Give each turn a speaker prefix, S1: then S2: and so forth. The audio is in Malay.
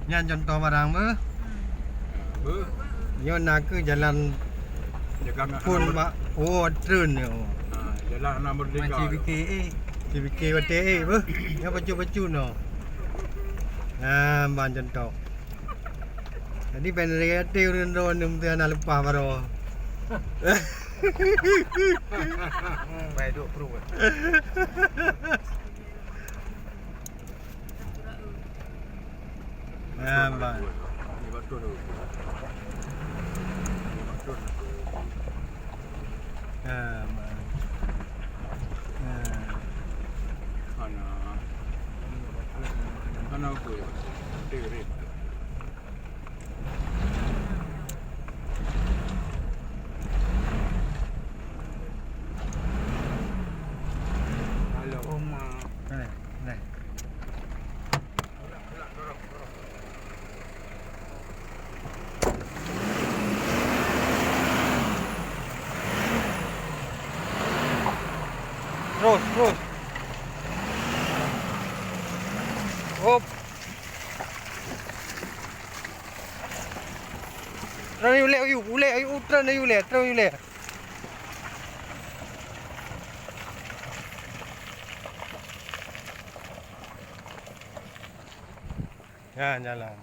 S1: Nyan contoh barang ber.
S2: Ber.
S1: Yo nak ke jalan pun mak oh trun yo.
S2: Jalan anak merdeka.
S3: CBK
S1: CBK wate ber. Ya baju-baju no. Ban contoh. Jadi ben kreatif rendo num tu anak lupa baro.
S3: Baik duk pro.
S1: Ban.
S2: Ni betul tu. Betul.
S1: Ban.
S2: Ana aku. Tirit. Halo.
S3: Oma.
S1: Này. Terus. Hop. Terus ule terus. Ya, jalan.